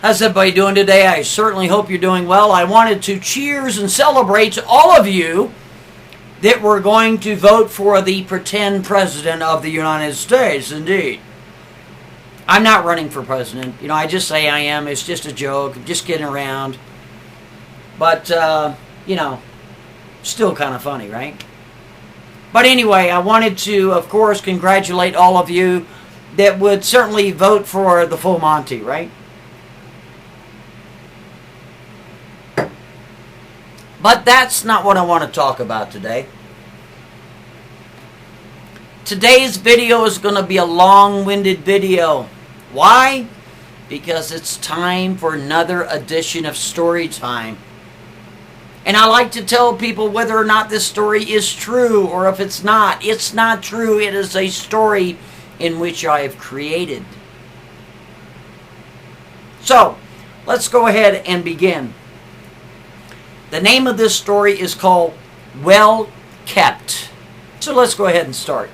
How's everybody doing today? I certainly hope you're doing well. I wanted to cheers and celebrate all of you that were going to vote for the pretend president of the United States, indeed. I'm not running for president. I just say I am. It's just a joke. I'm just kidding around. But, still kind of funny, right? But anyway, I wanted to, of course, congratulate all of you that would certainly vote for the full Monty, right? But that's not what I want to talk about today. Today's video is going to be a long-winded video. Why? Because it's time for another edition of Story Time. And I like to tell people whether or not this story is true or if it's not. It's not true. It is a story in which I have created. So, let's go ahead and begin. The name of this story is called Well Kept. So let's go ahead and start.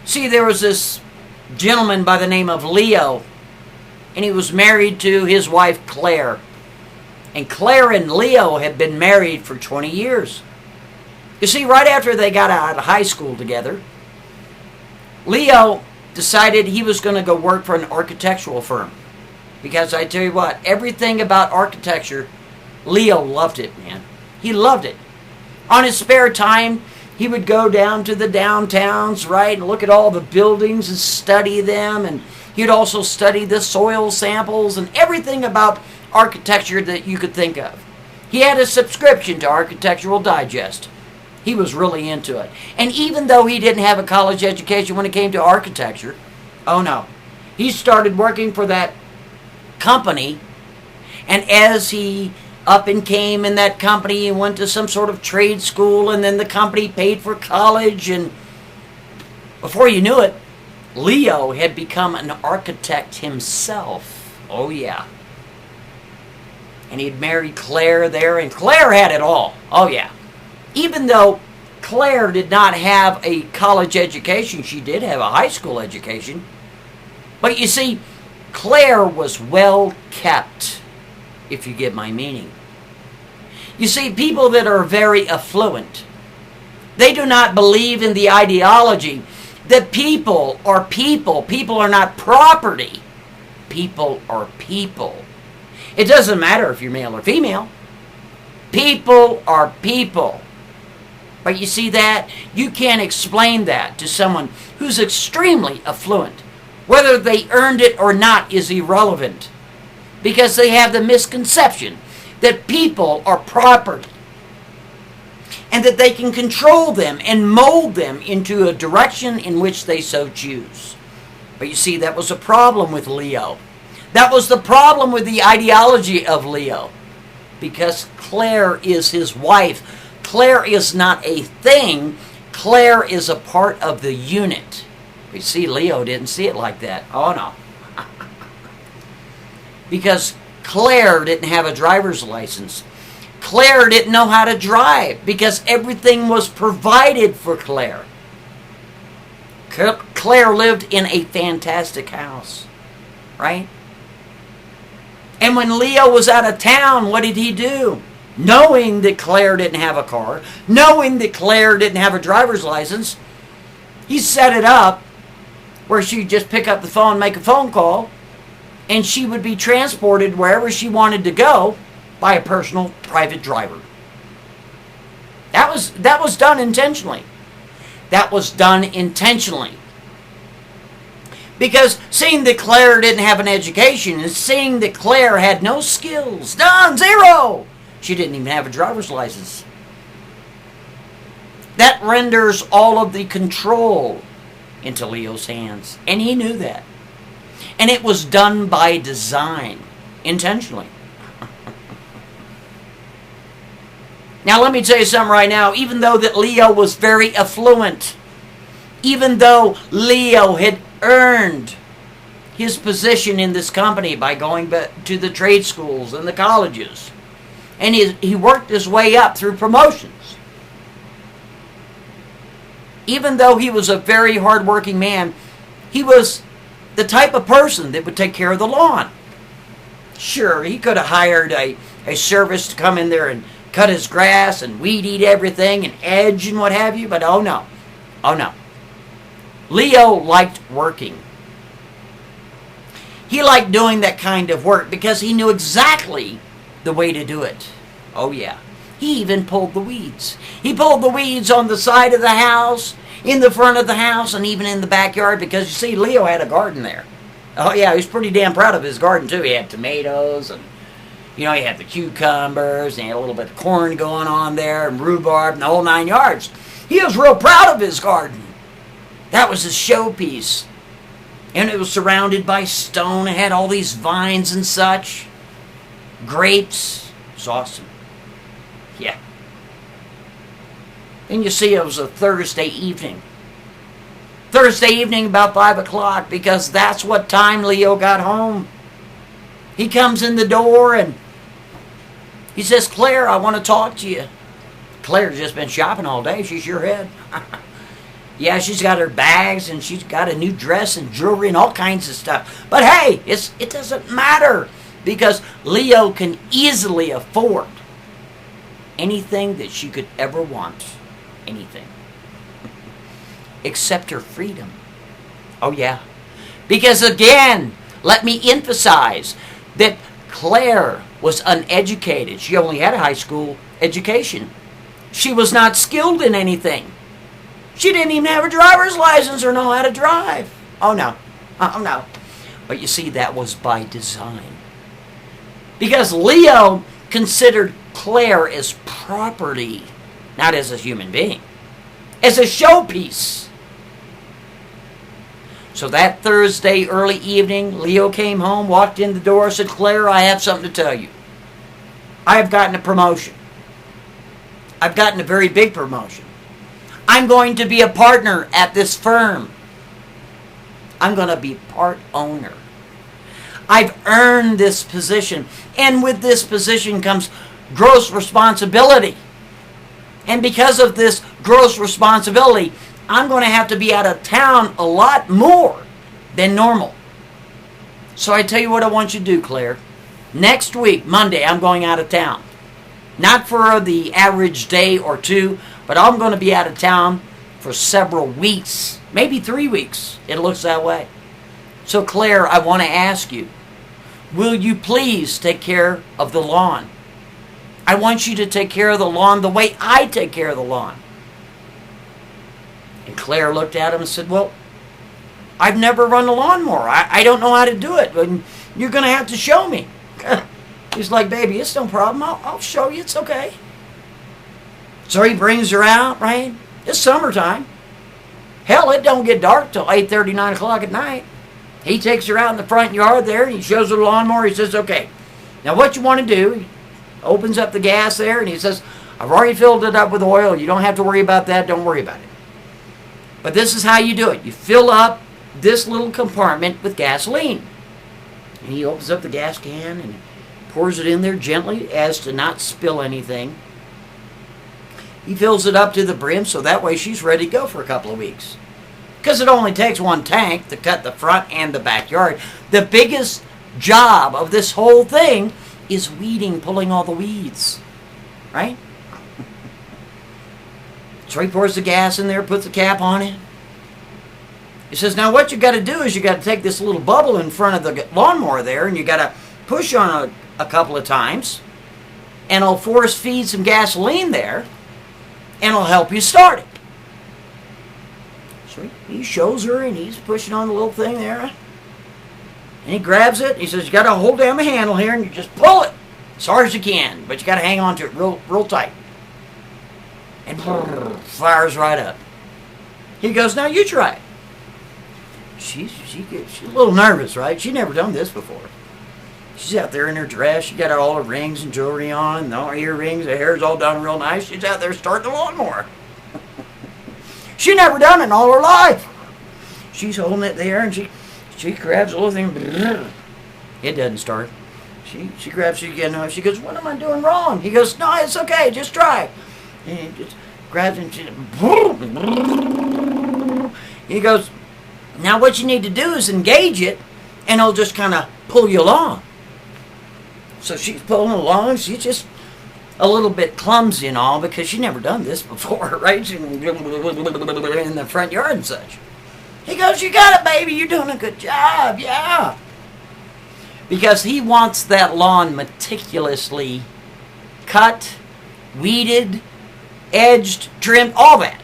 See, there was this gentleman by the name of Leo, and he was married to his wife Claire. And Claire and Leo had been married for 20 years. You see, right after they got out of high school together, Leo decided he was going to go work for an architectural firm. Because I tell you what, everything about architecture, Leo loved it, man. He loved it. On his spare time, he would go down to the downtowns, right, and look at all the buildings and study them. And he'd also study the soil samples and everything about architecture that you could think of. He had a subscription to Architectural Digest. He was really into it. And even though he didn't have a college education when it came to architecture, oh no, he started working for that company, and as he up and came in that company, he went to some sort of trade school, and then the company paid for college, and before you knew it, Leo had become an architect himself. Oh yeah. And he'd married Claire there, and Claire had it all. Oh yeah. Even though Claire did not have a college education, she did have a high school education. But you see, Claire was well kept, if you get my meaning. You see, people that are very affluent, they do not believe in the ideology that people are people. People are not property. People are people. It doesn't matter if you're male or female. People are people. But you see that? You can't explain that to someone who's extremely affluent. Whether they earned it or not is irrelevant. Because they have the misconception that people are property. And that they can control them and mold them into a direction in which they so choose. But you see, that was a problem with Leo. That was the problem with the ideology of Leo. Because Claire is his wife. Claire is not a thing. Claire is a part of the unit. You see, Leo didn't see it like that. Oh no. Because Claire didn't have a driver's license. Claire didn't know how to drive because everything was provided for Claire. Claire lived in a fantastic house, right? And when Leo was out of town, what did he do? Knowing that Claire didn't have a car, knowing that Claire didn't have a driver's license, he set it up where she'd just pick up the phone, make a phone call, and she would be transported wherever she wanted to go by a personal private driver. That was done intentionally. That was done intentionally. Because seeing that Claire didn't have an education and seeing that Claire had no skills, none, zero, she didn't even have a driver's license. That renders all of the control into Leo's hands. And he knew that. And it was done by design, intentionally. Now let me tell you something right now. Even though that Leo was very affluent, even though Leo had earned his position in this company by going back to the trade schools and the colleges, and he worked his way up through promotions, even though he was a very hardworking man, he was the type of person that would take care of the lawn. Sure, he could have hired a service to come in there and cut his grass and weed eat everything and edge and what have you, but oh no. Oh no. Leo liked working. He liked doing that kind of work because he knew exactly the way to do it. Oh yeah. He even pulled the weeds. He pulled the weeds on the side of the house, in the front of the house, and even in the backyard because, you see, Leo had a garden there. Oh yeah, he was pretty damn proud of his garden too. He had tomatoes and, he had the cucumbers, and he had a little bit of corn going on there, and rhubarb, and the whole 9 yards. He was real proud of his garden. That was his showpiece. And it was surrounded by stone. It had all these vines and such. Grapes. It was awesome. Yeah. And you see, it was a Thursday evening. Thursday evening about 5 o'clock, because that's what time Leo got home. He comes in the door and he says, Claire, I want to talk to you. Claire's just been shopping all day. She sure had. Yeah, she's got her bags and she's got a new dress and jewelry and all kinds of stuff. But hey, it doesn't matter, because Leo can easily afford anything that she could ever want. Anything. Except her freedom. Oh yeah. Because again, let me emphasize that Claire was uneducated. She only had a high school education. She was not skilled in anything. She didn't even have a driver's license or know how to drive. Oh no. Oh no. But you see, that was by design. Because Leo considered Claire as property, not as a human being, as a showpiece. So that Thursday early evening, Leo came home, walked in the door, said, Claire, I have something to tell you. I have gotten a promotion. I've gotten a very big promotion. I'm going to be a partner at this firm. I'm going to be part owner. I've earned this position. And with this position comes gross responsibility. And because of this gross responsibility, I'm going to have to be out of town a lot more than normal. So I tell you what I want you to do, Claire. Next week, Monday, I'm going out of town. Not for the average day or two, but I'm going to be out of town for several weeks. Maybe 3 weeks. It looks that way. So Claire, I want to ask you, will you please take care of the lawn? I want you to take care of the lawn the way I take care of the lawn. And Claire looked at him and said, well, I've never run a lawnmower. I don't know how to do it. But you're going to have to show me. He's like, baby, it's no problem. I'll show you. It's okay. So he brings her out, right? It's summertime. Hell, it don't get dark till 8:30, 9 o'clock at night. He takes her out in the front yard there, and he shows her the lawnmower. He says, okay, now what you want to do, he opens up the gas there, and he says, I've already filled it up with oil. You don't have to worry about that. Don't worry about it. But this is how you do it. You fill up this little compartment with gasoline. And he opens up the gas can and pours it in there gently as to not spill anything. He fills it up to the brim so that way she's ready to go for a couple of weeks. Because it only takes one tank to cut the front and the backyard. The biggest job of this whole thing is weeding, pulling all the weeds. Right? So he pours the gas in there, puts the cap on it. He says, now what you got to do is you got to take this little bubble in front of the lawnmower there, and you got to push on a couple of times, and it'll force feed some gasoline there, and it'll help you start it. So he shows her, and he's pushing on the little thing there, and he grabs it. He says, you got to hold down the handle here, and you just pull it as hard as you can, but you got to hang on to it real tight. And fires right up. He goes, now you try it. She's a little nervous, right? She'd never done this before. She's out there in her dress. She got all her rings and jewelry on, and all her earrings. Her hair's all done real nice. She's out there starting the lawnmower. She never done it in all her life. She's holding it there, and she grabs the little thing. It doesn't start. She grabs it again. She goes, what am I doing wrong? He goes, no, it's okay. Just try. And he just grabs it and he goes, now what you need to do is engage it, and it'll just kind of pull you along. So she's pulling along. She's just a little bit clumsy and all because she never done this before, right? In the front yard and such. He goes, "You got it, baby. You're doing a good job, yeah." Because he wants that lawn meticulously cut, weeded, edged, trimmed, all that.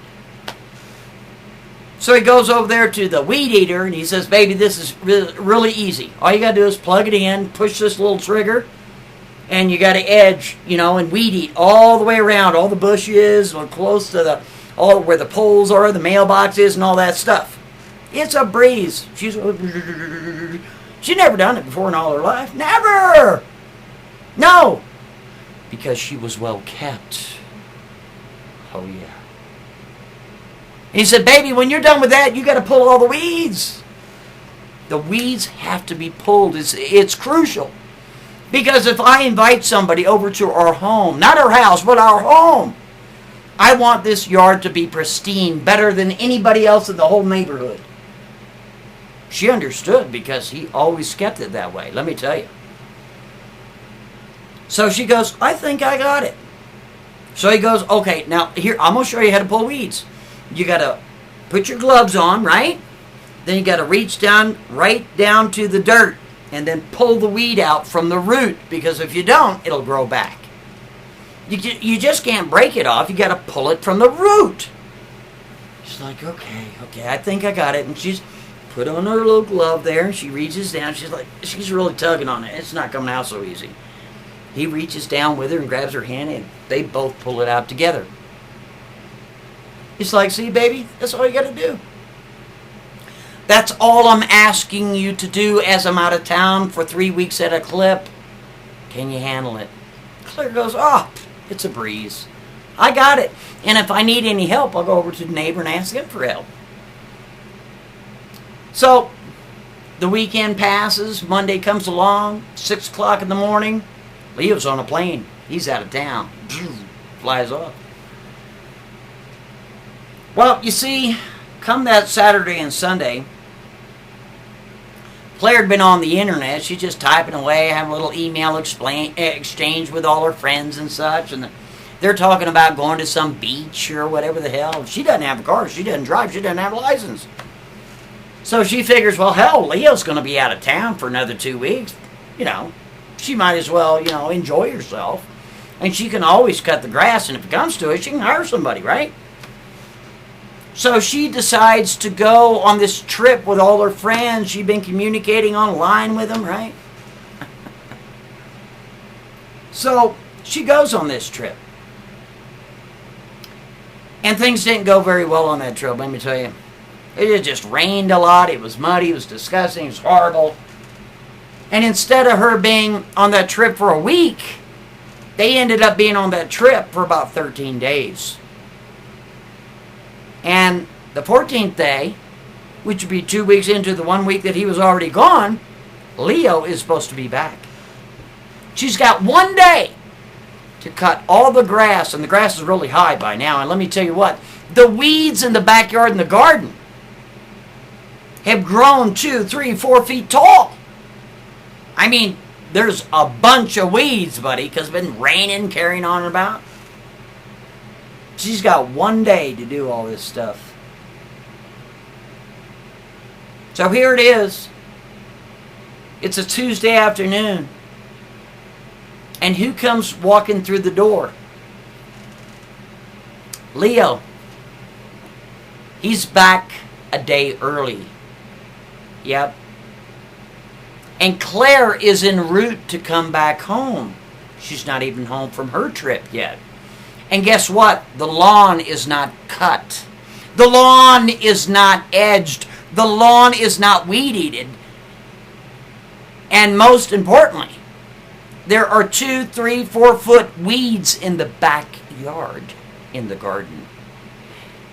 So he goes over there to the weed eater and he says, "Baby, this is really easy. All you got to do is plug it in, push this little trigger, and you got to edge, and weed eat all the way around, all the bushes, or close to all where the poles are, the mailbox is, and all that stuff. It's a breeze." She's never done it before in all her life. Never! No! Because she was well kept. Oh, yeah. He said, "Baby, when you're done with that, you got to pull all the weeds." The weeds have to be pulled. It's crucial. Because if I invite somebody over to our home, not our house, but our home, I want this yard to be pristine, better than anybody else in the whole neighborhood. She understood because he always kept it that way, let me tell you. So she goes, "I think I got it." So he goes, "Okay, now here, I'm going to show you how to pull weeds. You got to put your gloves on, right? Then you got to reach down, right down to the dirt, and then pull the weed out from the root, because if you don't, it'll grow back. You just can't break it off. You got to pull it from the root." She's like, okay, I think I got it. And she's put on her little glove there, and she reaches down. She's really tugging on it. It's not coming out so easy. He reaches down with her and grabs her hand, and they both pull it out together. It's like, "See, baby, that's all you got to do. That's all I'm asking you to do as I'm out of town for 3 weeks at a clip. Can you handle it?" Claire goes, "Oh, it's a breeze. I got it. And if I need any help, I'll go over to the neighbor and ask him for help." So, the weekend passes. Monday comes along, 6 o'clock in the morning. Leo's on a plane. He's out of town. Flies off. Well, you see, come that Saturday and Sunday, Claire had been on the internet. She's just typing away, having a little email exchange with all her friends and such. And they're talking about going to some beach or whatever the hell. She doesn't have a car. She doesn't drive. She doesn't have a license. So she figures, well, hell, Leo's going to be out of town for another 2 weeks. She might as well, enjoy herself. And she can always cut the grass. And if it comes to it, she can hire somebody, right? So she decides to go on this trip with all her friends. She'd been communicating online with them, right? So she goes on this trip. And things didn't go very well on that trip, let me tell you. It just rained a lot. It was muddy. It was disgusting. It was horrible. And instead of her being on that trip for a week, they ended up being on that trip for about 13 days. And the 14th day, which would be 2 weeks into the 1 week that he was already gone, Leo is supposed to be back. She's got 1 day to cut all the grass, and the grass is really high by now. And let me tell you what, the weeds in the backyard and the garden have grown 2, 3, 4 feet tall. I mean, there's a bunch of weeds, buddy, because it's been raining, carrying on about. She's got 1 day to do all this stuff. So here it is. It's a Tuesday afternoon. And who comes walking through the door? Leo. He's back a day early. Yep. And Claire is en route to come back home. She's not even home from her trip yet. And guess what? The lawn is not cut. The lawn is not edged. The lawn is not weed-eated. And most importantly, there are 2, 3, 4 foot weeds in the backyard in the garden.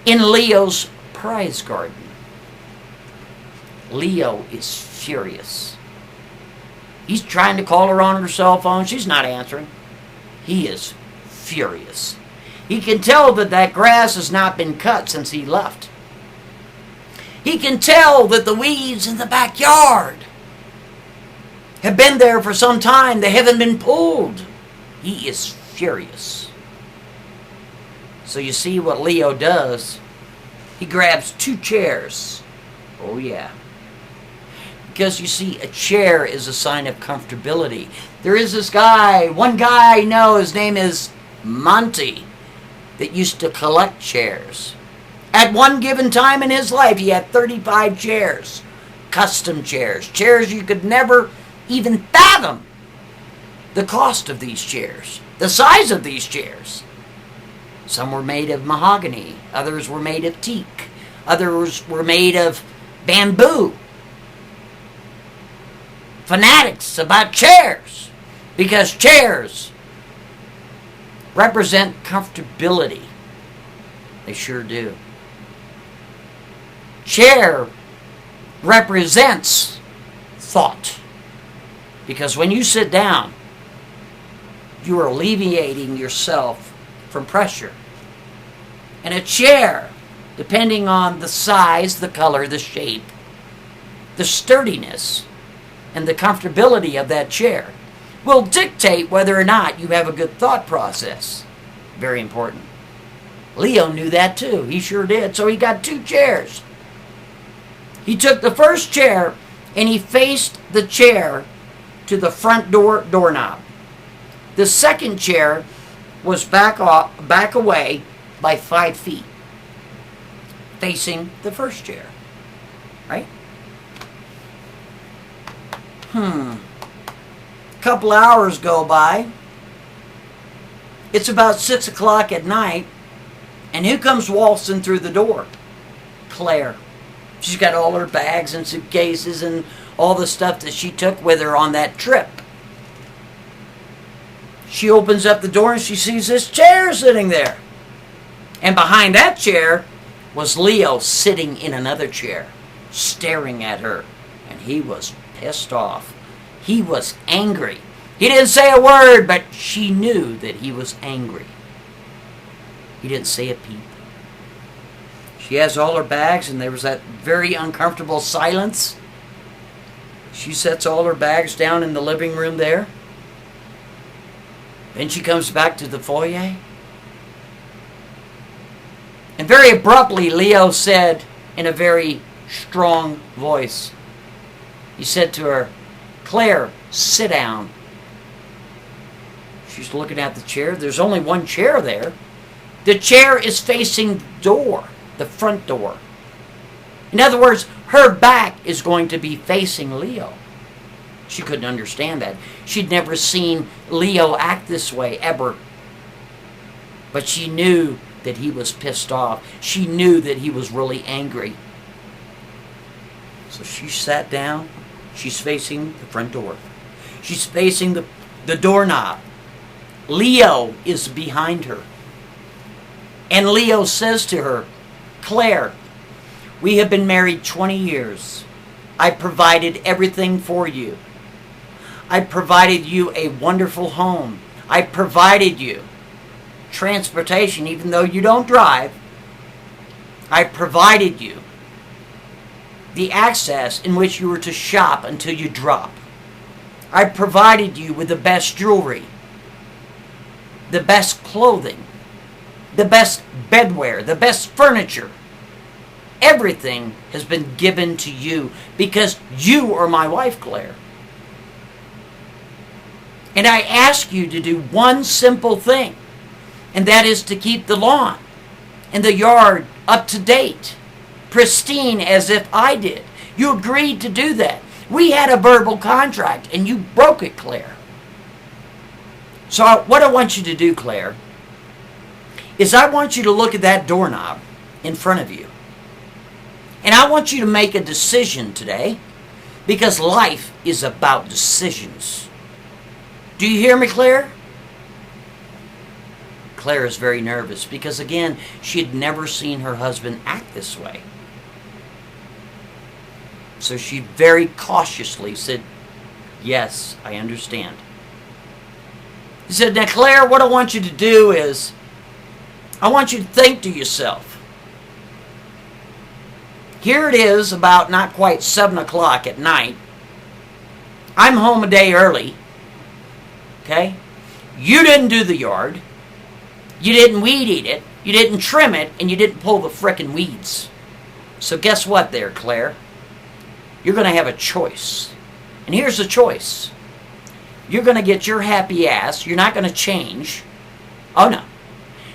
In Leo's prize garden. Leo is furious. He's trying to call her on her cell phone. She's not answering. He is furious. He can tell that that grass has not been cut since he left. He can tell that the weeds in the backyard have been there for some time. They haven't been pulled. He is furious. So you see what Leo does. He grabs 2 chairs. Oh yeah. Because you see, a chair is a sign of comfortability. There is this guy, one guy I know, his name is Monty, that used to collect chairs. At one given time in his life, he had 35 chairs. Custom chairs. Chairs you could never even fathom the cost of these chairs. The size of these chairs. Some were made of mahogany. Others were made of teak. Others were made of bamboo. Fanatics about chairs. Because chairs represent comfortability. They sure do. Chair represents thought. Because when you sit down, you are alleviating yourself from pressure. And a chair, depending on the size, the color, the shape, the sturdiness, and the comfortability of that chair, will dictate whether or not you have a good thought process. Very important. Leo knew that too. He sure did. So he got 2 chairs. He took the first chair and he faced the chair to the front doorknob. The second chair was back away by 5 feet, facing the first chair. Right? A couple hours go by. It's about 6 o'clock at night, and who comes waltzing through the door? Claire. She's got all her bags and suitcases and all the stuff that she took with her on that trip. She opens up the door and she sees this chair sitting there. And behind that chair was Leo sitting in another chair, staring at her. And he was pissed off. He was angry. He didn't say a word, but she knew that he was angry. He didn't say a peep. She has all her bags, and there was that very uncomfortable silence. She sets all her bags down in the living room there. Then she comes back to the foyer. And very abruptly, Leo said in a very strong voice, he said to her, "Claire, sit down." She's looking at the chair. There's only one chair there. The chair is facing the door, the front door. In other words, her back is going to be facing Leo. She couldn't understand that. She'd never seen Leo act this way, ever. But she knew that he was pissed off. She knew that he was really angry. So she sat down. She's facing the front door. She's facing the doorknob. Leo is behind her. And Leo says to her, "Claire, we have been married 20 years. I provided everything for you. I provided you a wonderful home. I provided you transportation, even though you don't drive. I provided you the access in which you were to shop until you drop. I provided you with the best jewelry, the best clothing, the best bedwear, the best furniture. Everything has been given to you because you are my wife, Claire. And I ask you to do one simple thing, and that is to keep the lawn and the yard up to date, pristine as if I did. You agreed to do that. We had a verbal contract, and you broke it, Claire. So what I want you to do, Claire, is I want you to look at that doorknob in front of you. And I want you to make a decision today, because life is about decisions. Do you hear me, Claire? Claire is very nervous because, again, she had never seen her husband act this way. So she very cautiously said, "Yes, I understand." He said, "Now, Claire, what I want you to do is, I want you to think to yourself, here it is about not quite 7 o'clock at night. I'm home a day early. Okay? You didn't do the yard. You didn't weed eat it. You didn't trim it. And you didn't pull the frickin' weeds. So guess what there, Claire? You're going to have a choice. And here's the choice. You're going to get your happy ass. You're not going to change. Oh, no.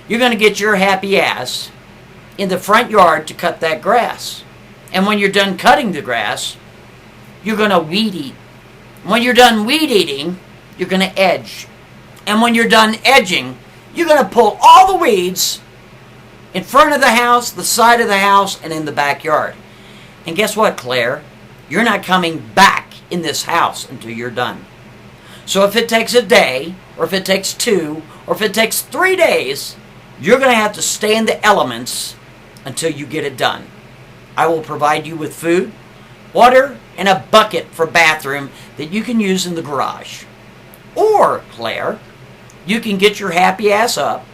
You're going to get your happy ass in the front yard to cut that grass. And when you're done cutting the grass, you're going to weed eat. When you're done weed eating, you're going to edge. And when you're done edging, you're going to pull all the weeds in front of the house, the side of the house, and in the backyard. And guess what, Claire? You're not coming back in this house until you're done. So if it takes a day, or if it takes 2, or if it takes 3 days, you're going to have to stay in the elements until you get it done. I will provide you with food, water, and a bucket for bathroom that you can use in the garage. Or, Claire, you can get your happy ass up.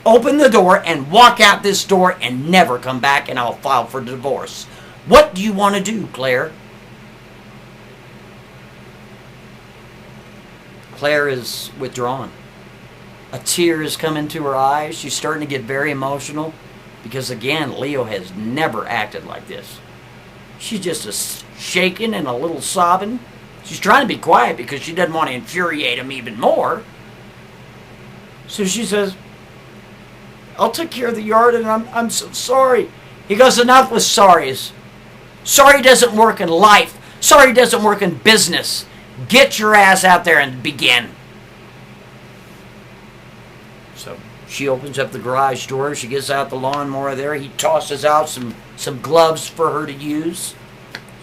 Open the door and walk out this door and never come back, and I'll file for divorce. What do you want to do, Claire? Claire is withdrawn. A tear is coming to her eyes. She's starting to get very emotional because, again, Leo has never acted like this. She's just shaking and a little sobbing. She's trying to be quiet because she doesn't want to infuriate him even more. So she says, I'll take care of the yard, and I'm so sorry. He goes, enough with sorries. Sorry doesn't work in life. Sorry doesn't work in business. Get your ass out there and begin. So she opens up the garage door. She gets out the lawnmower there. He tosses out some gloves for her to use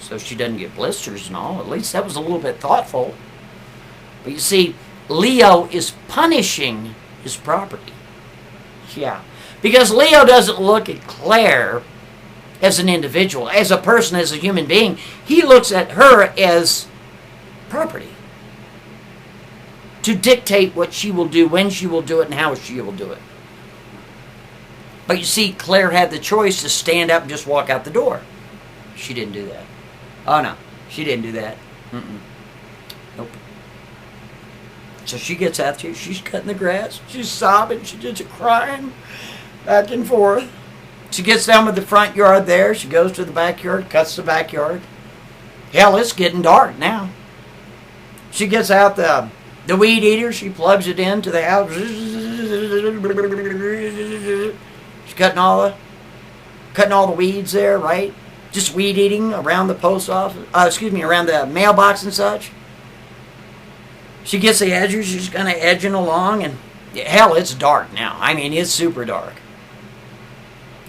so she doesn't get blisters and all. At least that was a little bit thoughtful. But you see, Leo is punishing his property. Yeah. Because Leo doesn't look at Claire as an individual, as a person, as a human being. He looks at her as property to dictate what she will do, when she will do it, and how she will do it. But you see, Claire had the choice to stand up and just walk out the door. She didn't do that. Oh, no. She didn't do that. Nope. So she gets out there. She's cutting the grass. She's sobbing. She's just crying back and forth. She gets down with the front yard there. She goes to the backyard, cuts the backyard. Hell, it's getting dark now. She gets out the weed eater. She plugs it into the house. She's cutting all the weeds there, right? Just weed eating around the post office. Around the mailbox and such. She gets the edges. She's kind of edging along, and hell, it's dark now. I mean, it's super dark.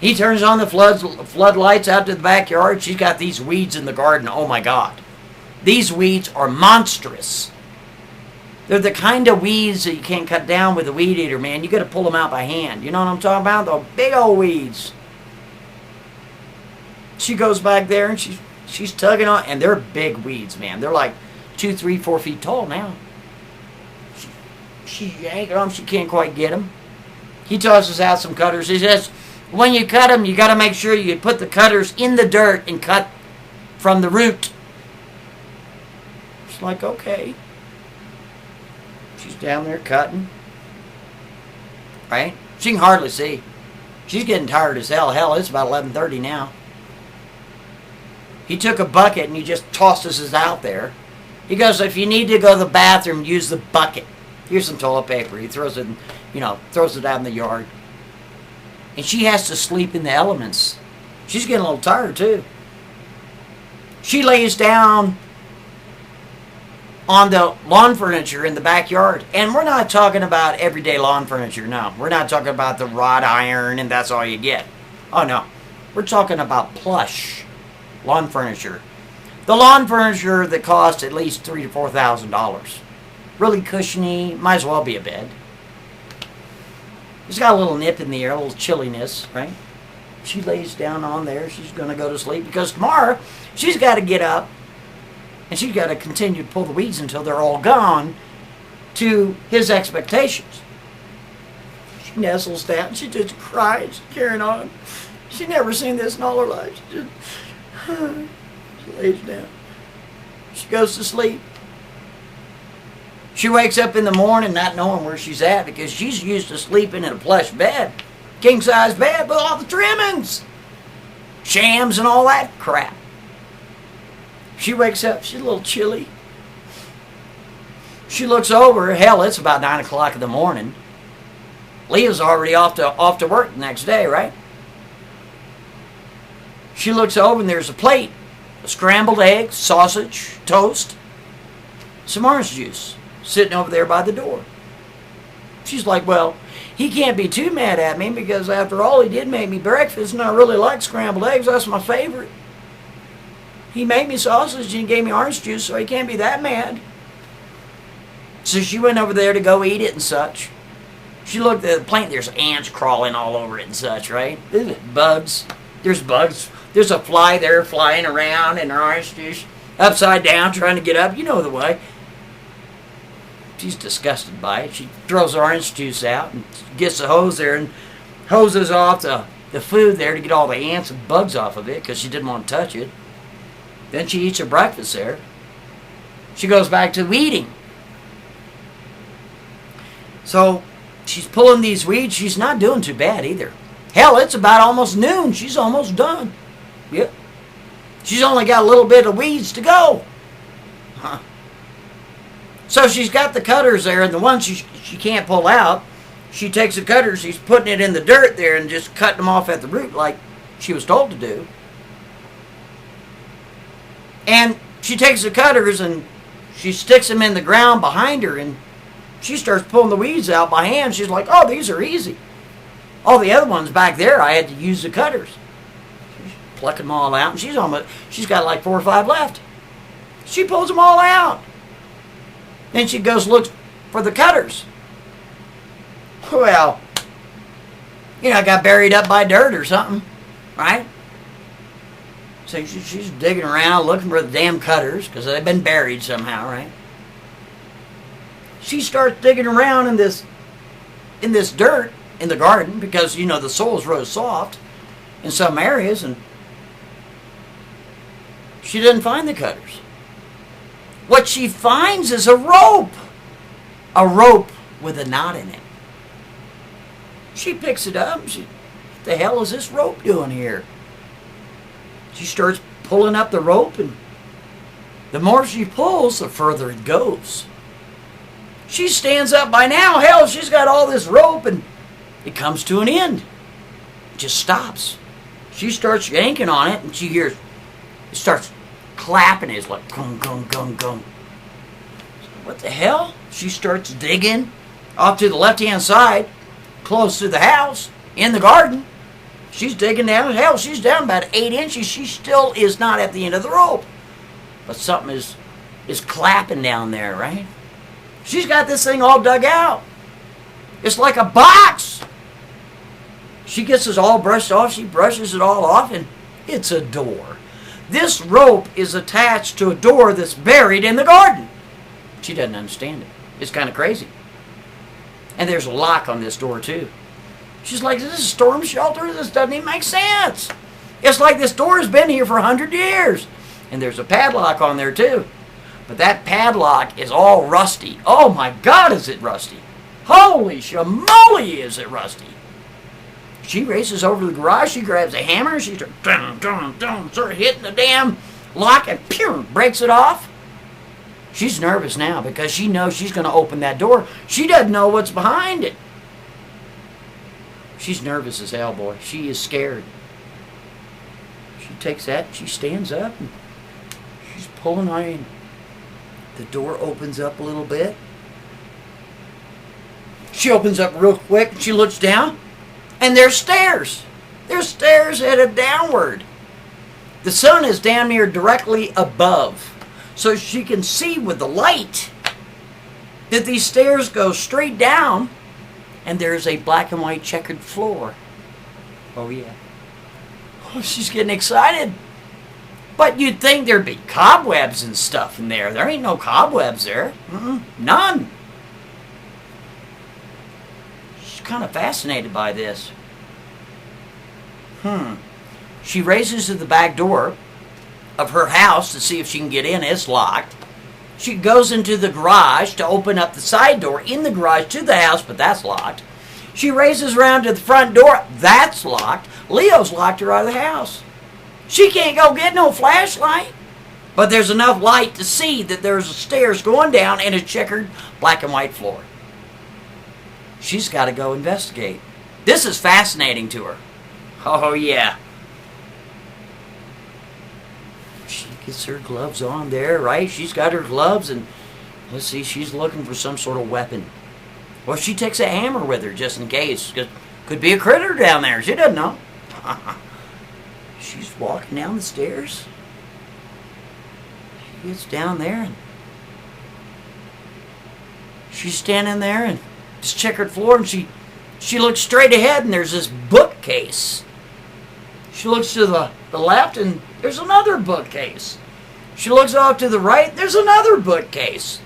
He turns on the floodlights out to the backyard. She's got these weeds in the garden. Oh my God. These weeds are monstrous. They're the kind of weeds that you can't cut down with a weed eater, man. You got to pull them out by hand. You know what I'm talking about? The big old weeds. She goes back there and she's tugging on, and they're big weeds, man. They're like 2, 3, 4 feet tall now. She's yanking them. She can't quite get them. He tosses out some cutters. He says, when you cut them, you got to make sure you put the cutters in the dirt and cut from the root. It's like, okay. She's down there cutting. Right? She can hardly see. She's getting tired as hell. Hell, it's about 11:30 now. He took a bucket and he just tosses it out there. He goes, if you need to go to the bathroom, use the bucket. Here's some toilet paper. He throws it, throws it out in the yard. And she has to sleep in the elements. She's getting a little tired too. She lays down on the lawn furniture in the backyard. And we're not talking about everyday lawn furniture, no. We're not talking about the wrought iron and that's all you get. Oh no. We're talking about plush lawn furniture. The lawn furniture that costs at least $3,000 to $4,000. Really cushiony, might as well be a bed. It's got a little nip in the air, a little chilliness, right? She lays down on there. She's going to go to sleep because tomorrow she's got to get up and she's got to continue to pull the weeds until they're all gone to his expectations. She nestles down. She just cries, carrying on. She's never seen this in all her life. lays down. She goes to sleep. She wakes up in the morning not knowing where she's at because she's used to sleeping in a plush bed, king-size bed with all the trimmings, shams and all that crap. She wakes up, she's a little chilly. She looks over, hell, it's about 9 o'clock in the morning. Leah's already off to work the next day, right? She looks over and there's a plate, a scrambled egg, sausage, toast, some orange juice sitting over there by the door. She's like, well, he can't be too mad at me because after all he did make me breakfast and I really like scrambled eggs. That's my favorite. He made me sausage and gave me orange juice, so he can't be that mad. So she went over there to go eat it and such. She looked at the plate, there's ants crawling all over it and such, right? Bugs. There's bugs. There's a fly there flying around in her orange juice, upside down, trying to get up. You know the way. She's disgusted by it. She throws the orange juice out and gets the hose there and hoses off the food there to get all the ants and bugs off of it because she didn't want to touch it. Then she eats her breakfast there. She goes back to weeding. So she's pulling these weeds. She's not doing too bad either. Hell, it's about almost noon. She's almost done. Yep. She's only got a little bit of weeds to go. Huh. So she's got the cutters there, and the ones she can't pull out, she takes the cutters, she's putting it in the dirt there and just cutting them off at the root like she was told to do. And she takes the cutters and she sticks them in the ground behind her, and she starts pulling the weeds out by hand. She's like, oh, these are easy. All the other ones back there, I had to use the cutters. She's plucking them all out, and she's got like 4 or 5 left. She pulls them all out. Then she goes look for the cutters. Well, I got buried up by dirt or something, right? So she's digging around looking for the damn cutters because they've been buried somehow, right? She starts digging around in this dirt in the garden because, the soil's really soft in some areas, and she didn't find the cutters. What she finds is a rope with a knot in it. She picks it up. What the hell is this rope doing here? She starts pulling up the rope, and the more she pulls, the further it goes. She stands up by now. Hell, she's got all this rope, and it comes to an end. It just stops. She starts yanking on it, and she hears it starts clapping. It's like gung, gung, gung, gung. What the hell? She starts digging off to the left-hand side, close to the house, in the garden. She's digging down. Hell, she's down about 8 inches. She still is not at the end of the rope. But something is clapping down there, right? She's got this thing all dug out. It's like a box. She gets this all brushed off. She brushes it all off, and it's a door. This rope is attached to a door that's buried in the garden. She doesn't understand it. It's kind of crazy. And there's a lock on this door, too. She's like, is this a storm shelter? This doesn't even make sense. It's like this door has been here for 100 years. And there's a padlock on there, too. But that padlock is all rusty. Oh, my God, is it rusty. Holy shamoly, is it rusty. She races over to the garage. She grabs a hammer. She starts sort of hitting the damn lock and pew, breaks it off. She's nervous now because she knows she's going to open that door. She doesn't know what's behind it. She's nervous as hell, boy. She is scared. She takes that. She stands up and she's pulling on. The door opens up a little bit. She opens up real quick and she looks down. And there's stairs. There's stairs headed downward. The sun is damn near directly above. So she can see with the light that these stairs go straight down. And there's a black and white checkered floor. Oh, yeah. Oh, she's getting excited. But you'd think there'd be cobwebs and stuff in there. There ain't no cobwebs there. None. Kind of fascinated by this. She races to the back door, of her house to see if she can get in. It's locked. She goes into the garage to open up the side door in the garage to the house, but that's locked. She races around to the front door. That's locked. Leo's locked her out of the house. She can't go get no flashlight. But there's enough light to see that there's stairs going down and a checkered black and white floor. She's got to go investigate. This is fascinating to her. Oh, yeah. She gets her gloves on there, right? She's got her gloves, and let's see, she's looking for some sort of weapon. Well, she takes a hammer with her just in case. Could be a critter down there. She doesn't know. She's walking down the stairs. She gets down there, and she's standing there in this checkered floor, and she looks straight ahead, and there's this bookcase. She looks to the left, and there's another bookcase. She looks off to the right, there's another bookcase.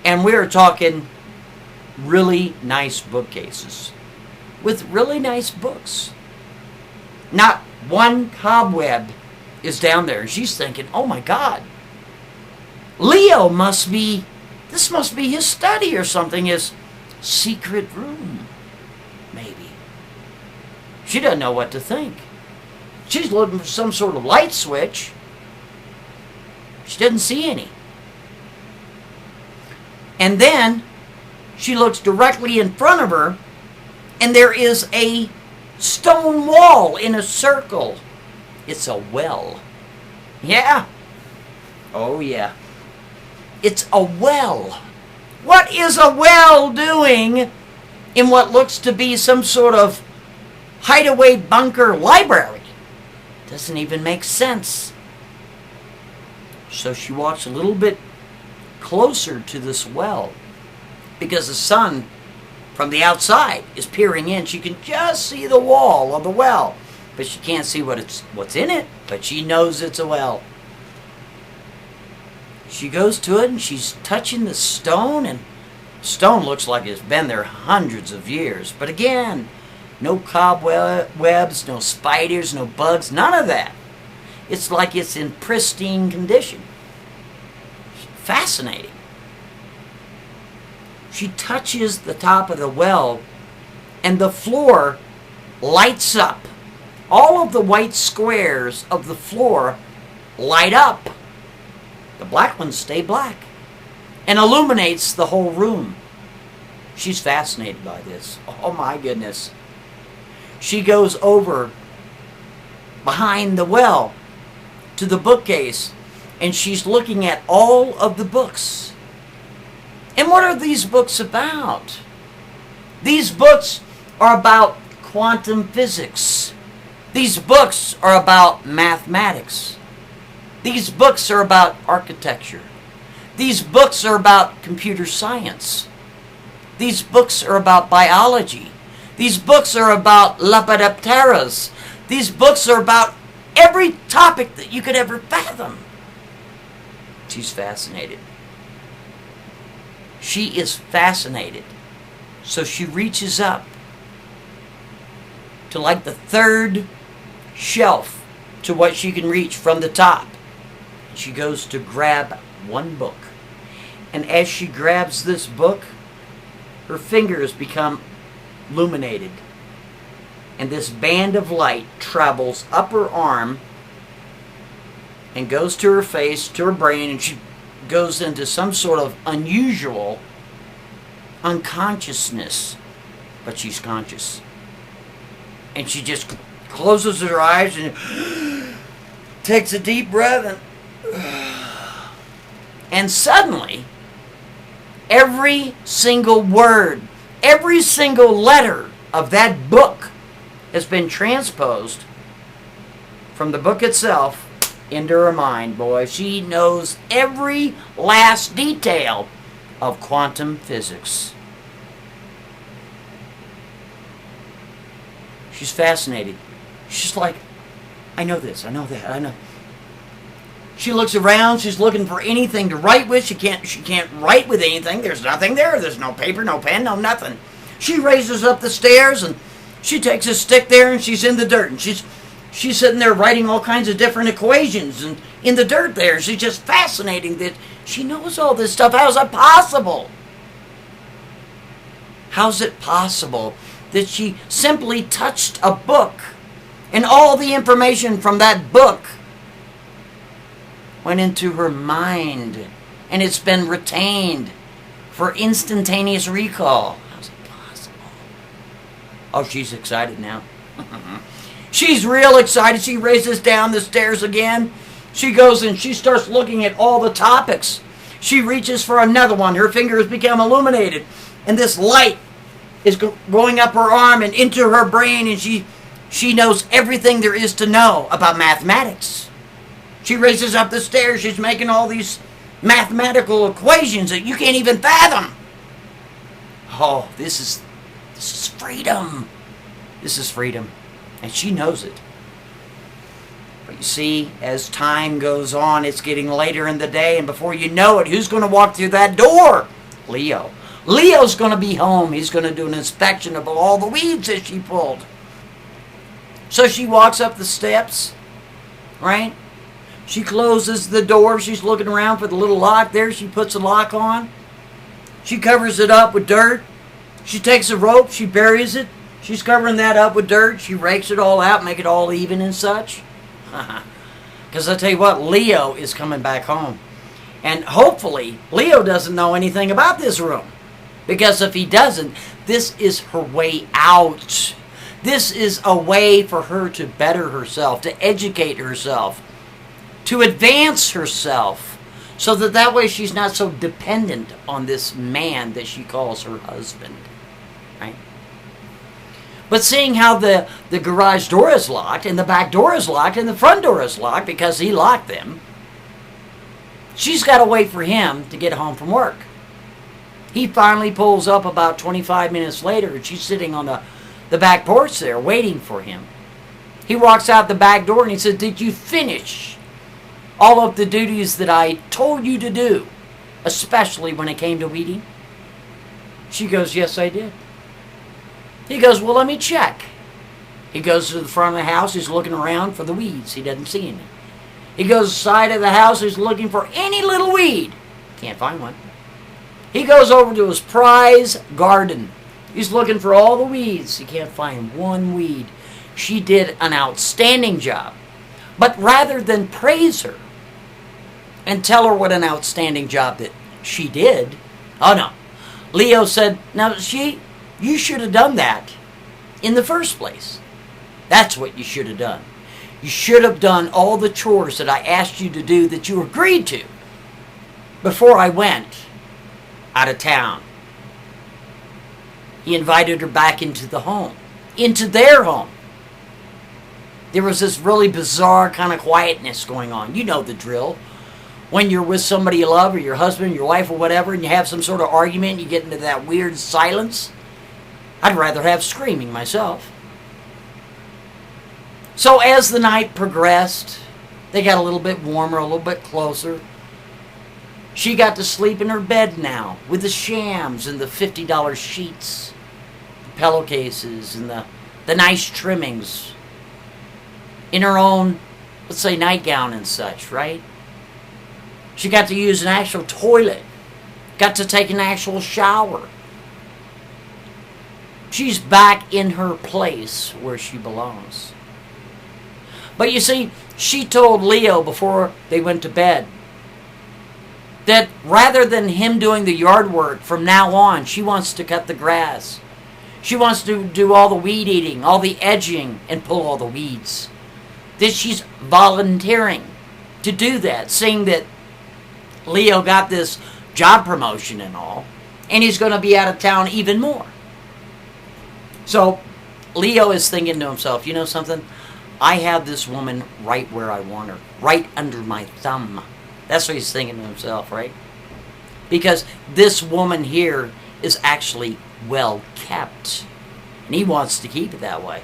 And we're talking really nice bookcases with really nice books. Not one cobweb is down there. And she's thinking, oh my God, Leo this must be his study or something, his secret room, maybe. She doesn't know what to think. She's looking for some sort of light switch. She doesn't see any. And then she looks directly in front of her, and there is a stone wall in a circle. It's a well. Yeah. Oh, yeah. It's a well. What is a well doing in what looks to be some sort of hideaway bunker library? Doesn't even make sense. So she walks a little bit closer to this well because the sun from the outside is peering in. She can just see the wall of the well, but she can't see what's in it, but she knows it's a well. She goes to it and she's touching the stone, and stone looks like it's been there hundreds of years. But again, no cobwebs, no spiders, no bugs, none of that. It's like it's in pristine condition. Fascinating. She touches the top of the well, and the floor lights up. All of the white squares of the floor light up. The black ones stay black and illuminates the whole room. She's fascinated by this. Oh my goodness. She goes over behind the well to the bookcase, and she's looking at all of the books. And what are these books about? These books are about quantum physics. These books are about mathematics. These books are about architecture. These books are about computer science. These books are about biology. These books are about lepidopteras. These books are about every topic that you could ever fathom. She's fascinated. She is fascinated. So she reaches up to like the third shelf to what she can reach from the top. She goes to grab one book. And as she grabs this book, her fingers become illuminated. And this band of light travels up her arm and goes to her face, to her brain, and she goes into some sort of unusual unconsciousness. But she's conscious. And she just closes her eyes and takes a deep breath, and suddenly every single word, every single letter of that book has been transposed from the book itself into her mind, boy. She knows every last detail of quantum physics. She's fascinated. She's like, I know this, I know that, I know. She looks around, she's looking for anything to write with. She can't write with anything. There's nothing there. There's no paper, no pen, no nothing. She raises up the stairs, and she takes a stick there, and she's in the dirt, and she's she's sitting there writing all kinds of different equations and in the dirt there. She's just fascinating that she knows all this stuff. How's it possible? How's it possible that she simply touched a book and all the information from that book went into her mind and it's been retained for instantaneous recall? How's it possible? Oh, she's excited now. She's real excited. She races down the stairs again. She goes and she starts looking at all the topics. She reaches for another one. Her fingers become illuminated. And this light is going up her arm and into her brain. And she knows everything there is to know about mathematics. She races up the stairs. She's making all these mathematical equations that you can't even fathom. Oh, this is freedom. This is freedom. And she knows it. But you see, as time goes on, it's getting later in the day, and before you know it, who's going to walk through that door? Leo. Leo's going to be home. He's going to do an inspection of all the weeds that she pulled. So she walks up the steps, right? She closes the door. She's looking around for the little lock there. She puts the lock on. She covers it up with dirt. She takes a rope. She buries it. She's covering that up with dirt. She rakes it all out, make it all even and such. Because I tell you what, Leo is coming back home. And hopefully, Leo doesn't know anything about this room. Because if he doesn't, this is her way out. This is a way for her to better herself, to educate herself, to advance herself, so that way she's not so dependent on this man that she calls her husband. Right? But seeing how the garage door is locked, and the back door is locked, and the front door is locked because he locked them, she's got to wait for him to get home from work. He finally pulls up about 25 minutes later, and she's sitting on the back porch there waiting for him. He walks out the back door and he says, "Did you finish all of the duties that I told you to do, especially when it came to weeding?" She goes, "Yes, I did." He goes, "Well, let me check." He goes to the front of the house. He's looking around for the weeds. He doesn't see any. He goes to the side of the house. He's looking for any little weed. Can't find one. He goes over to his prize garden. He's looking for all the weeds. He can't find one weed. She did an outstanding job. But rather than praise her and tell her what an outstanding job that she did, oh no. Leo said, "Now, you should have done that in the first place. That's what you should have done. You should have done all the chores that I asked you to do that you agreed to before I went out of town." He invited her back into the home, into their home. There was this really bizarre kind of quietness going on. You know the drill. When you're with somebody you love, or your husband, your wife, or whatever, and you have some sort of argument, you get into that weird silence. I'd rather have screaming myself. So as the night progressed, they got a little bit warmer, a little bit closer. She got to sleep in her bed now with the shams and the $50 sheets, the pillowcases, and the nice trimmings in her own, let's say, nightgown and such, right? She got to use an actual toilet, got to take an actual shower. She's back in her place where she belongs. But you see, she told Leo before they went to bed that rather than him doing the yard work from now on, she wants to cut the grass. She wants to do all the weed eating, all the edging, and pull all the weeds. That she's volunteering to do that, seeing that Leo got this job promotion and all, and he's going to be out of town even more. So Leo is thinking to himself, you know something? I have this woman right where I want her, right under my thumb. That's what he's thinking to himself, right? Because this woman here is actually well kept, and he wants to keep it that way.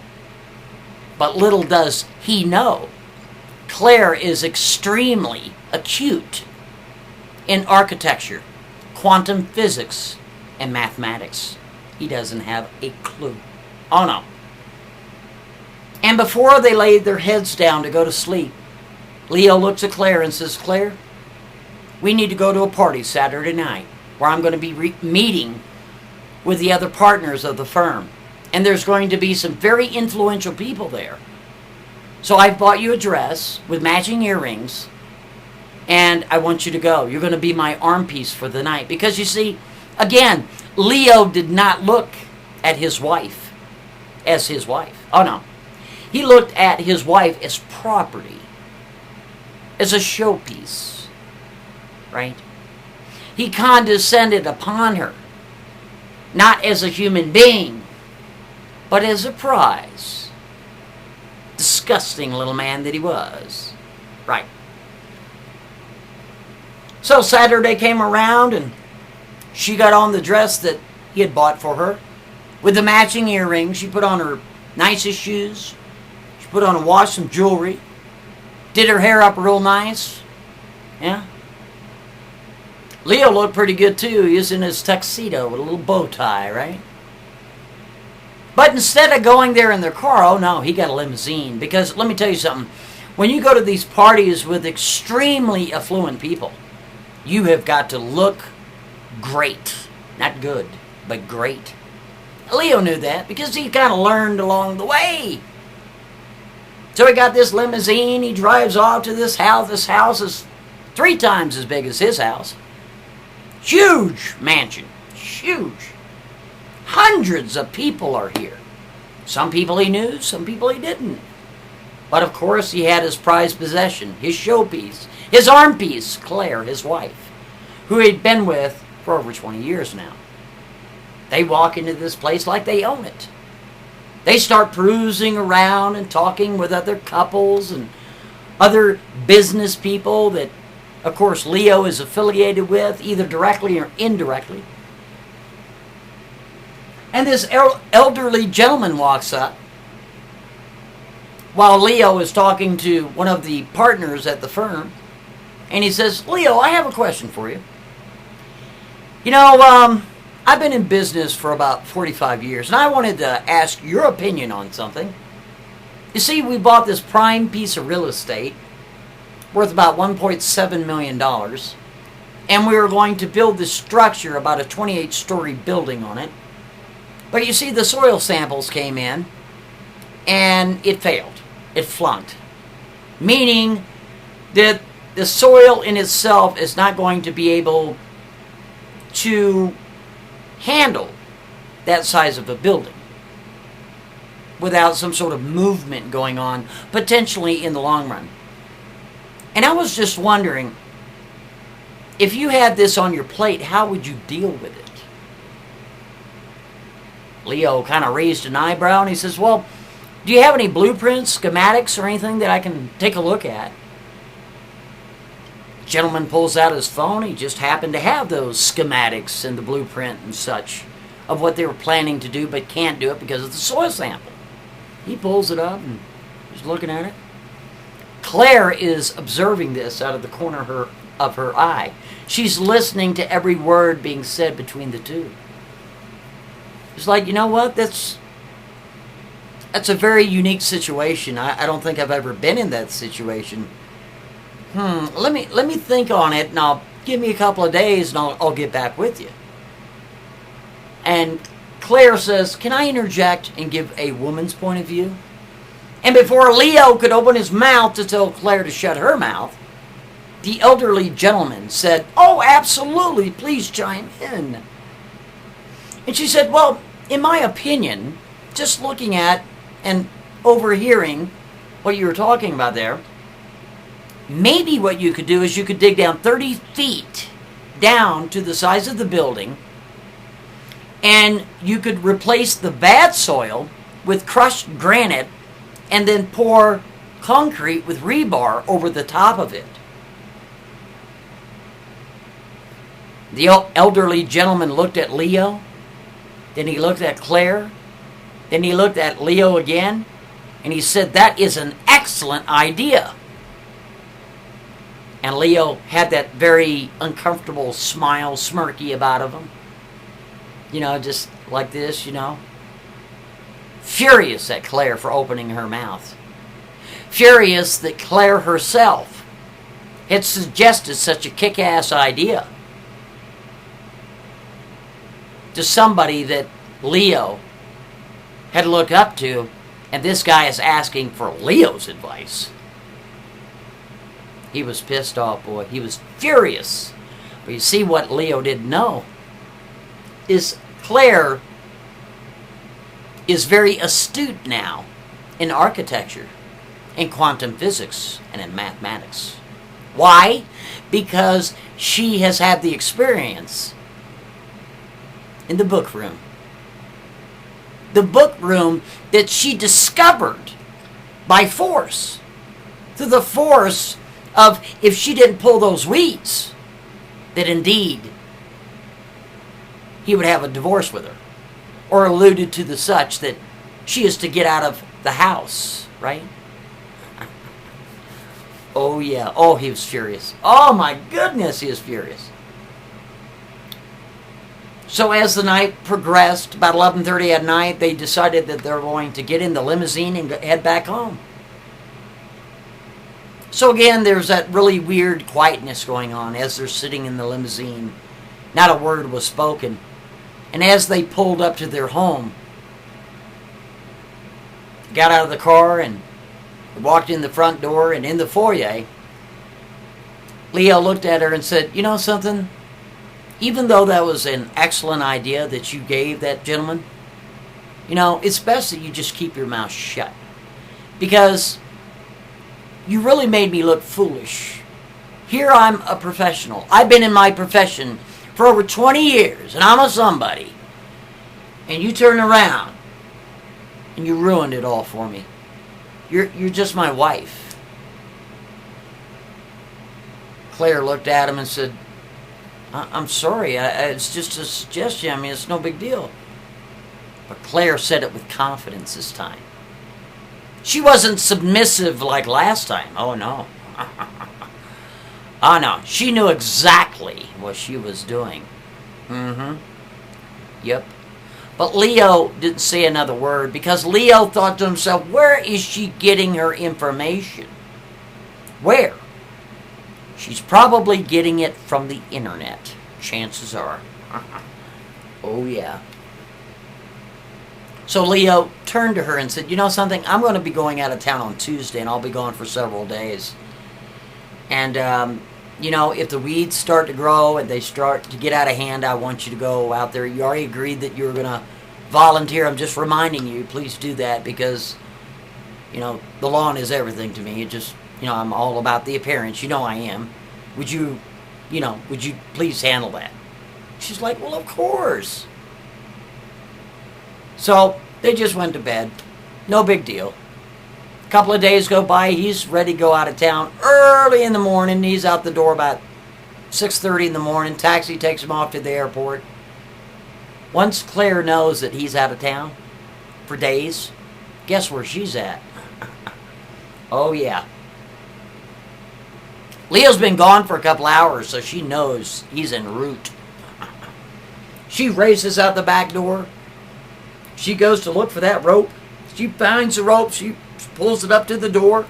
But little does he know, Claire is extremely acute in architecture, quantum physics, and mathematics. He doesn't have a clue. Oh no. And before they laid their heads down to go to sleep, Leo looks at Claire and says, Claire, we need to go to a party Saturday night where I'm going to be meeting with the other partners of the firm. And there's going to be some very influential people there. So I've bought you a dress with matching earrings, and I want you to go. You're going to be my arm piece for the night. Because you see, again, Leo did not look at his wife as his wife. Oh no. He looked at his wife as property, as a showpiece, right? He condescended upon her, not as a human being, but as a prize. Disgusting little man that he was. Right. So Saturday came around and she got on the dress that he had bought for her with the matching earrings. She put on her nicest shoes. She put on a wash, some jewelry. Did her hair up real nice. Yeah. Leo looked pretty good too. He was in his tuxedo with a little bow tie, right? But instead of going there in their car, oh no, he got a limousine. Because let me tell you something. When you go to these parties with extremely affluent people, you have got to look great. Not good, but great. Leo knew that because he kind of learned along the way. So he got this limousine. He drives off to this house. This house is 3 times as big as his house. Huge mansion. Huge. Hundreds of people are here. Some people he knew, some people he didn't. But of course he had his prized possession, his showpiece, his arm piece, Claire, his wife, who he'd been with for over 20 years now. They walk into this place like they own it. They start perusing around and talking with other couples and other business people that, of course, Leo is affiliated with, either directly or indirectly. And this elderly gentleman walks up while Leo is talking to one of the partners at the firm. And he says, Leo, I have a question for you. You know, I've been in business for about 45 years, and I wanted to ask your opinion on something. You see, we bought this prime piece of real estate worth about $1.7 million, and we were going to build this structure, about a 28-story building on it. But you see, the soil samples came in, and it failed. It flunked. Meaning that the soil in itself is not going to be able to handle that size of a building without some sort of movement going on, potentially in the long run. And I was just wondering, if you had this on your plate, how would you deal with it? Leo kind of raised an eyebrow and he says, well, do you have any blueprints, schematics, or anything that I can take a look at? The gentleman pulls out his phone. He just happened to have those schematics and the blueprint and such of what they were planning to do but can't do it because of the soil sample. He pulls it up and he's looking at it. Claire is observing this out of the corner of her eye. She's listening to every word being said between the two. It's like, you know what? That's a very unique situation. I don't think I've ever been in that situation. Let me think on it, and I'll give me a couple of days, and I'll get back with you. And Claire says, can I interject and give a woman's point of view? And before Leo could open his mouth to tell Claire to shut her mouth, the elderly gentleman said, oh, absolutely, please chime in. And she said, well, in my opinion, just looking at and overhearing what you were talking about there, maybe what you could do is you could dig down 30 feet down to the size of the building, and you could replace the bad soil with crushed granite and then pour concrete with rebar over the top of it. The elderly gentleman looked at Leo, then he looked at Claire, then he looked at Leo again, and he said, that is an excellent idea. And Leo had that very uncomfortable smile, smirky about him. You know, just like this, you know. furious at Claire for opening her mouth. Furious that Claire herself had suggested such a kick-ass idea to somebody that Leo had looked up to, and this guy is asking for Leo's advice. He was pissed off, boy. He was furious. But you see, what Leo didn't know is Claire is very astute now in architecture, in quantum physics, and in mathematics. Why? Because she has had the experience in the book room. The book room that she discovered by force. Through the force of, if she didn't pull those weeds, that indeed he would have a divorce with her. Or alluded to the such that she is to get out of the house, right? Oh yeah, oh he was furious. Oh my goodness, he was furious. So as the night progressed, about 11:30 at night, they decided that they're going to get in the limousine and head back home. So again, there's that really weird quietness going on as they're sitting in the limousine. Not a word was spoken. And as they pulled up to their home, got out of the car and walked in the front door and in the foyer, Leo looked at her and said, "You know something? Even though that was an excellent idea that you gave that gentleman, you know, it's best that you just keep your mouth shut. Because you really made me look foolish. Here I'm a professional. I've been in my profession for over 20 years, and I'm a somebody. And you turn around, and you ruined it all for me. You're just my wife." Claire looked at him and said, I'm sorry, it's just a suggestion. I mean, it's no big deal. But Claire said it with confidence this time. She wasn't submissive like last time. Oh, no. Oh, no. She knew exactly what she was doing. Yep. But Leo didn't say another word because Leo thought to himself, where is she getting her information? Where? She's probably getting it from the internet. Chances are. Oh, yeah. So Leo turned to her and said, "You know something? I'm going to be going out of town on Tuesday, and I'll be gone for several days. And, you know, if the weeds start to grow and they start to get out of hand, I want you to go out there. You already agreed that you were going to volunteer. I'm just reminding you, please do that because, you know, the lawn is everything to me. It just... You know, I'm all about the appearance. You know I am. Would you please handle that?" She's like, "Well, of course." So they just went to bed. No big deal. A couple of days go by. He's ready to go out of town early in the morning. He's out the door about 6:30 in the morning. Taxi takes him off to the airport. Once Claire knows that he's out of town for days, guess where she's at? Oh, yeah. Leo's been gone for a couple hours, so she knows he's en route. She races out the back door. She goes to look for that rope. She finds the rope. She pulls it up to the door.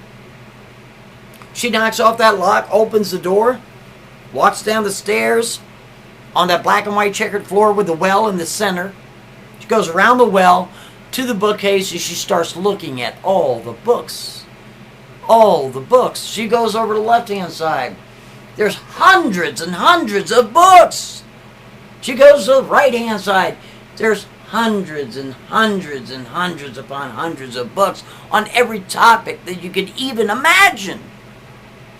She knocks off that lock, opens the door, walks down the stairs on that black and white checkered floor with the well in the center. She goes around the well to the bookcase and she starts looking at all the books. All the books. She goes over to the left-hand side. There's hundreds and hundreds of books. She goes to the right-hand side. There's hundreds and hundreds and hundreds upon hundreds of books on every topic that you could even imagine.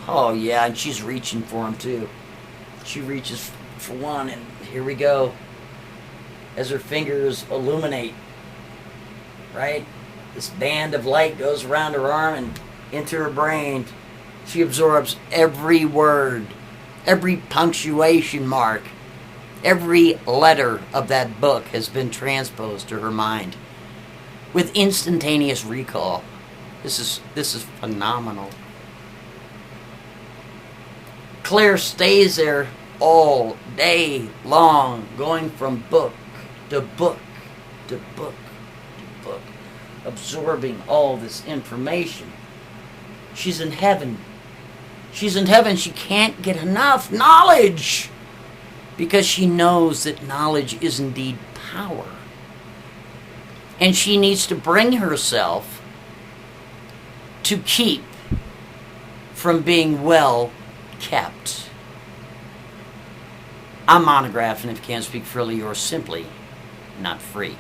Oh, yeah, and she's reaching for them, too. She reaches for one, and here we go. As her fingers illuminate, right? This band of light goes around her arm and into her brain. She absorbs every word, every punctuation mark, every letter of that book has been transposed to her mind with instantaneous recall. This is phenomenal. Claire stays there all day long, going from book to book to book to book. absorbing all this information. She's in heaven. She's in heaven. She can't get enough knowledge because she knows that knowledge is indeed power. And she needs to bring herself to keep from being well kept. I'm Montagraph, and if you can't speak freely, you're simply not free.